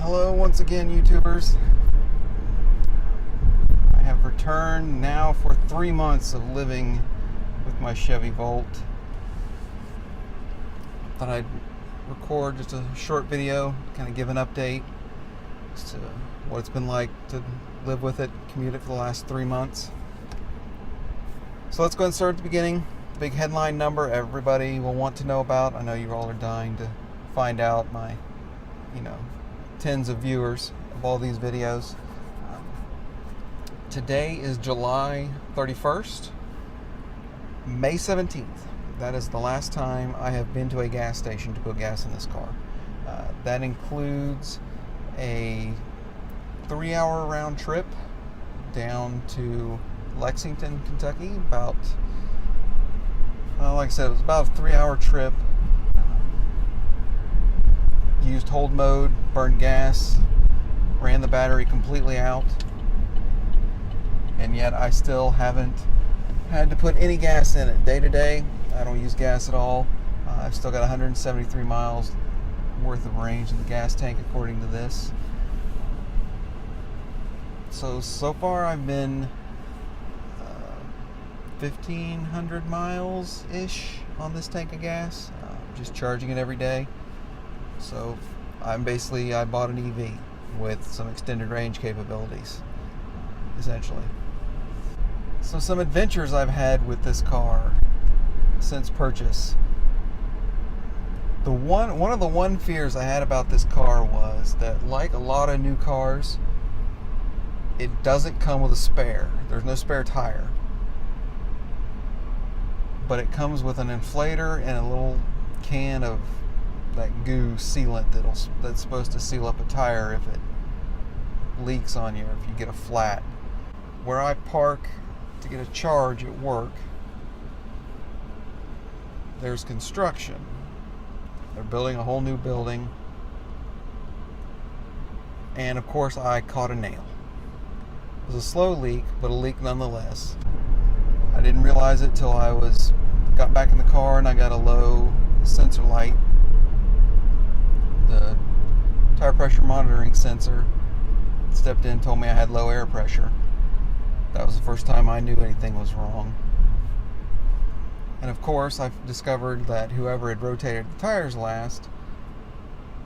Hello once again, YouTubers. I have returned now for 3 months of living with my Chevy Volt. Thought I'd record just a short video, kind of give an update as to what it's been like to live with it, commute it for the last 3 months. So let's go and start at the beginning. Big headline number everybody will want to know about. I know you all are dying to find out, my tens of viewers of all these videos. Today is July 31st. May 17th. That is the last time I have been to a gas station to put gas in this car. That includes a 3-hour round trip down to Lexington, Kentucky. Like I said, it was about a 3-hour trip. Used hold mode, burned gas, ran the battery completely out, and yet I still haven't had to put any gas in it. Day to day, I don't use gas at all. I've still got 173 miles worth of range in the gas tank according to this. So far I've been 1,500 miles-ish on this tank of gas, just charging it every day. So I bought an EV with some extended range capabilities, essentially. So some adventures I've had with this car since purchase. One of the fears I had about this car was that, like a lot of new cars, it doesn't come with a spare. There's no spare tire. But it comes with an inflator and a little can of that goo sealant that's supposed to seal up a tire if it leaks on you, or if you get a flat. Where I park to get a charge at work, there's construction. They're building a whole new building, and of course I caught a nail. It was a slow leak, but a leak nonetheless. I didn't realize it till I got back in the car and I got a low sensor light. The tire pressure monitoring sensor stepped in, told me I had low air pressure. That was the first time I knew anything was wrong. And of course, I discovered that whoever had rotated the tires last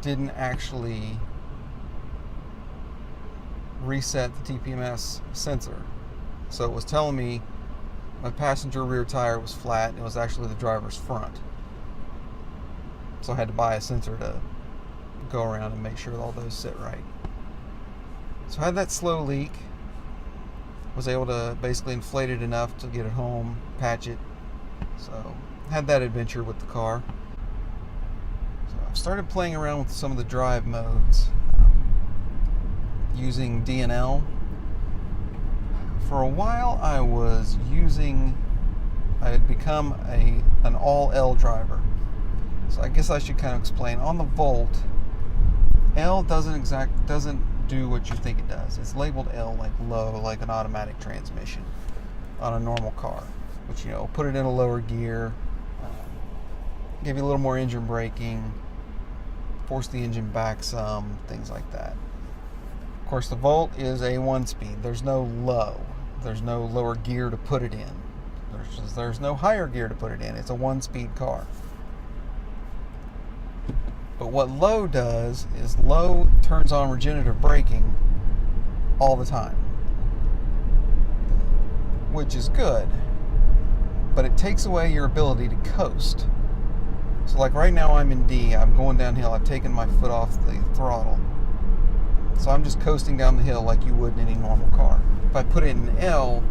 didn't actually reset the TPMS sensor. So it was telling me my passenger rear tire was flat, and it was actually the driver's front. So I had to buy a sensor to go around and make sure all those sit right. So I had that slow leak, was able to basically inflate it enough to get it home, patch it. So had that adventure with the car. So I've started playing around with some of the drive modes, using DNL. For a while I had become an all L driver. So I guess I should kind of explain. On the Volt, L doesn't do what you think it does. It's labeled L, like low, like an automatic transmission on a normal car, which, put it in a lower gear, give you a little more engine braking, force the engine back some, things like that. Of course, the Volt is a 1-speed. There's no low. There's no lower gear to put it in. There's no higher gear to put it in. It's a 1-speed car. But what low does is low turns on regenerative braking all the time, which is good, but it takes away your ability to coast. So like right now I'm in D, I'm going downhill, I've taken my foot off the throttle. So I'm just coasting down the hill like you would in any normal car. If I put it in L,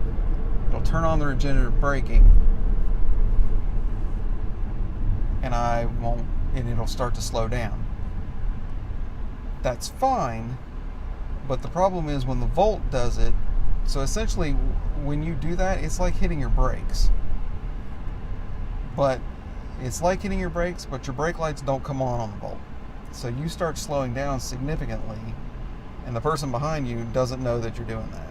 it'll turn on the regenerative braking, and it'll start to slow down. That's fine, but the problem is when the Volt does it, so essentially when you do that, it's like hitting your brakes. But it's like hitting your brakes, but your brake lights don't come on the Volt. So you start slowing down significantly, and the person behind you doesn't know that you're doing that.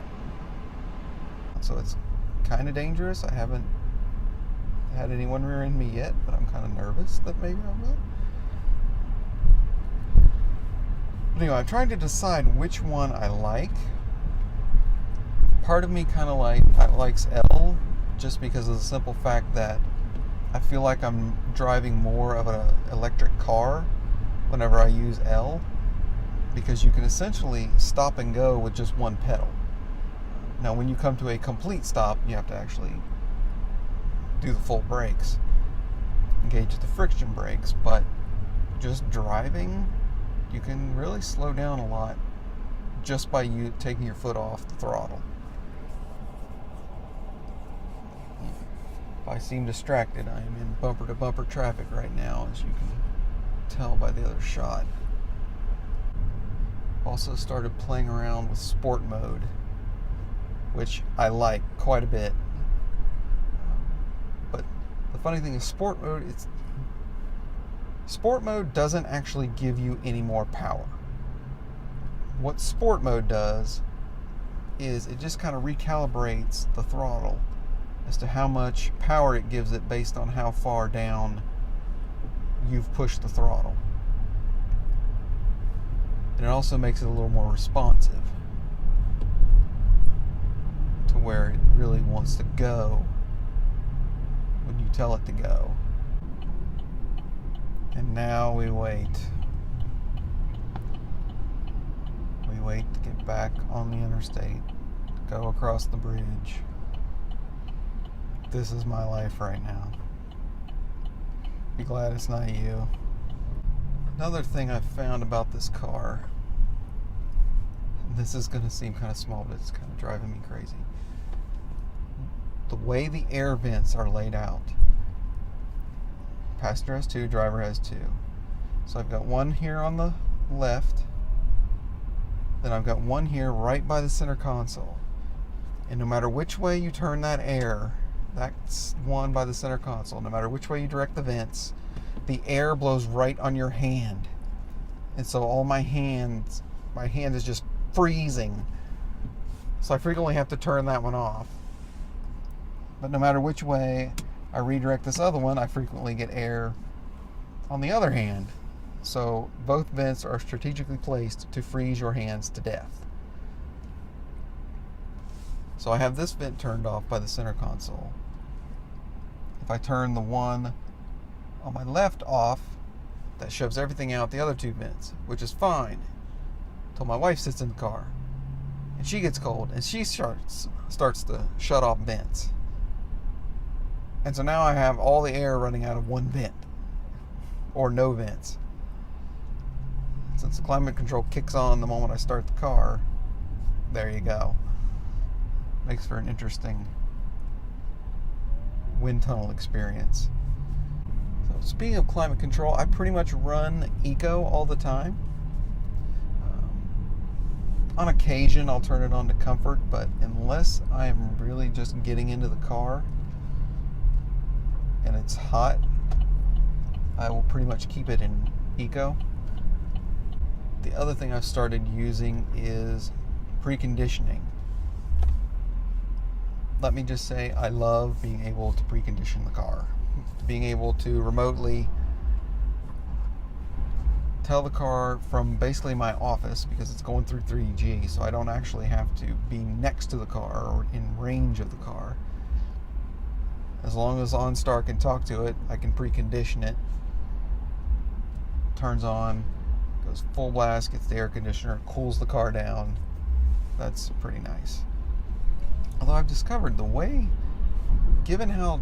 So it's kind of dangerous. I haven't had anyone rear end me yet, but I'm kind of nervous that maybe I will. But anyway, I'm trying to decide which one I like. Part of me kind of likes L, just because of the simple fact that I feel like I'm driving more of an electric car whenever I use L, because you can essentially stop and go with just one pedal. Now, when you come to a complete stop, you have to actually do the full brakes, engage the friction brakes, but just driving, you can really slow down a lot just by you taking your foot off the throttle. If I seem distracted, I am in bumper-to-bumper traffic right now, as you can tell by the other shot. Also started playing around with sport mode, which I like quite a bit. But the funny thing is, sport mode doesn't actually give you any more power. What sport mode does is it just kind of recalibrates the throttle as to how much power it gives it based on how far down you've pushed the throttle. And it also makes it a little more responsive to where it really wants to go when you tell it to go. And now we wait. We wait to get back on the interstate, to go across the bridge. This is my life right now. Be glad it's not you. Another thing I've found about this car, this is going to seem kind of small, but it's kind of driving me crazy. The way the air vents are laid out. Passenger has 2, driver has 2. So I've got one here on the left, then I've got one here right by the center console. And no matter which way you turn that air, that's one by the center console. No matter which way you direct the vents, the air blows right on your hand. And so all my hand is just freezing. So I frequently have to turn that one off. But no matter which way I redirect this other one, I frequently get air on the other hand. So both vents are strategically placed to freeze your hands to death. So I have this vent turned off by the center console. If I turn the one on my left off, that shoves everything out the other 2 vents, which is fine until my wife sits in the car and she gets cold and she starts to shut off vents. And so now I have all the air running out of one vent, or no vents. Since the climate control kicks on the moment I start the car, there you go. Makes for an interesting wind tunnel experience. So speaking of climate control, I pretty much run Eco all the time. On occasion I'll turn it on to comfort, but unless I'm really just getting into the car and it's hot, I will pretty much keep it in Eco. The other thing I've started using is preconditioning. Let me just say, I love being able to precondition the car. Being able to remotely tell the car from basically my office, because it's going through 3G, so I don't actually have to be next to the car or in range of the car. As long as OnStar can talk to it, I can precondition it. Turns on, goes full blast, gets the air conditioner, cools the car down. That's pretty nice. Although I've discovered the way, given how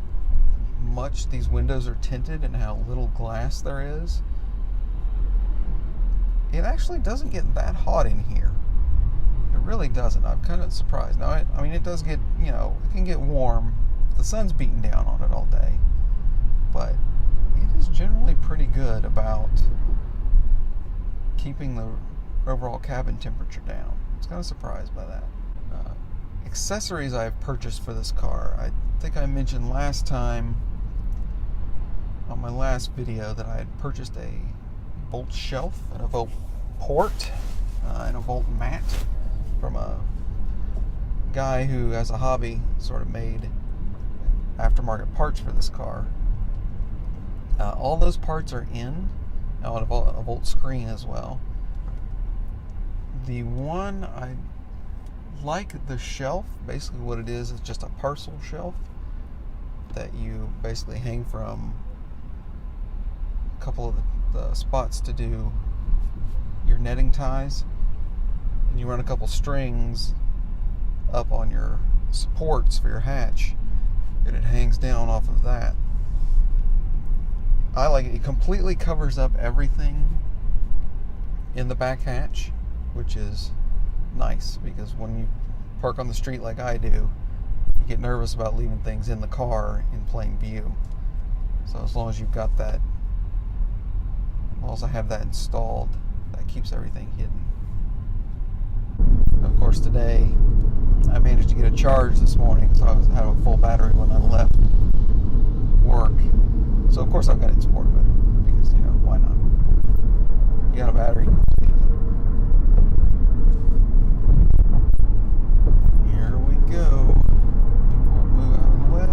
much these windows are tinted and how little glass there is, it actually doesn't get that hot in here. It really doesn't. I'm kind of surprised. Now, I mean, it does get, it can get warm. The sun's beating down on it all day. But it is generally pretty good about keeping the overall cabin temperature down. I was kind of surprised by that. Accessories I've purchased for this car. I think I mentioned last time on my last video that I had purchased a Volt shelf and a Volt port and a Volt mat from a guy who, as a hobby, sort of made aftermarket parts for this car. All those parts are in, and a Volt screen as well. The one I like the shelf. Basically what it is just a parcel shelf that you basically hang from a couple of the spots to do your netting ties, and you run a couple strings up on your supports for your hatch, and it hangs down off of that. I like it. It completely covers up everything in the back hatch, which is nice, because when you park on the street like I do, you get nervous about leaving things in the car in plain view. So as long as you've got that, as long as I have that installed, that keeps everything hidden. And of course today I managed to get a charge this morning, so I had a full battery when I left work. So of course I've got it in sport mode, because, you know, why not? You got a battery, use it. Here we go. People move out of the way.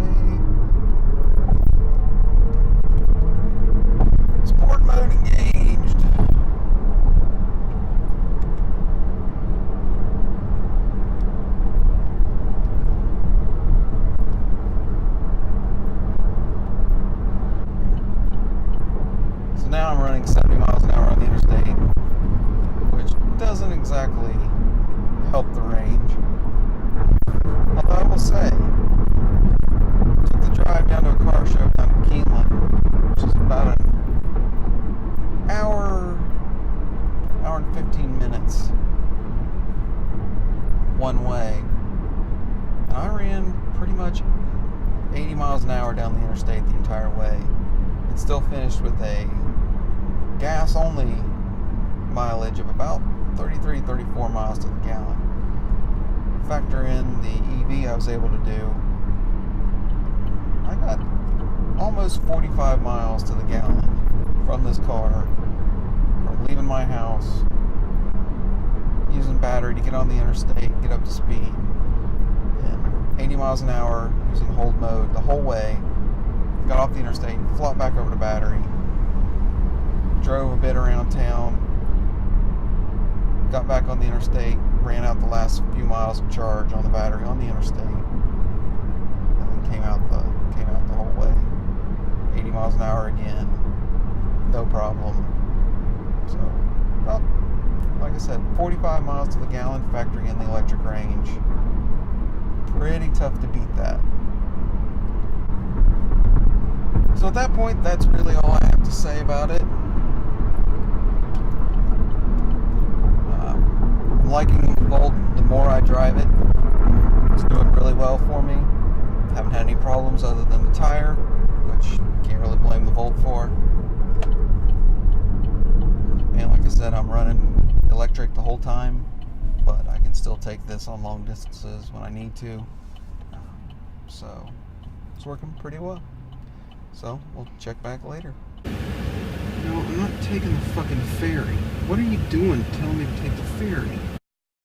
Sport mode engaged. So now I'm running 70 miles an hour on the interstate, which doesn't exactly help the range. Although I will say, took the drive down to a car show down in Keeneland, which is about an hour and 15 minutes one way. And I ran pretty much 80 miles an hour down the interstate the entire way. And still finished with a gas-only mileage of about 33, 34 miles to the gallon. Factor in the EV I was able to do, I got almost 45 miles to the gallon from this car, from leaving my house, using battery to get on the interstate, get up to speed, and 80 miles an hour using hold mode the whole way. Got off the interstate, flopped back over to battery, drove a bit around town, got back on the interstate, ran out the last few miles of charge on the battery on the interstate, and then came out the whole way. 80 miles an hour again, no problem. So, about, like I said, 45 miles to the gallon, factoring in the electric range. Pretty tough to beat that. So at that point, that's really all I have to say about it. I'm liking the Volt the more I drive it. It's doing really well for me. Haven't had any problems other than the tire, which can't really blame the Volt for. And like I said, I'm running electric the whole time, but I can still take this on long distances when I need to. So it's working pretty well. So we'll check back later. No, I'm not taking the fucking ferry. What are you doing telling me to take the ferry?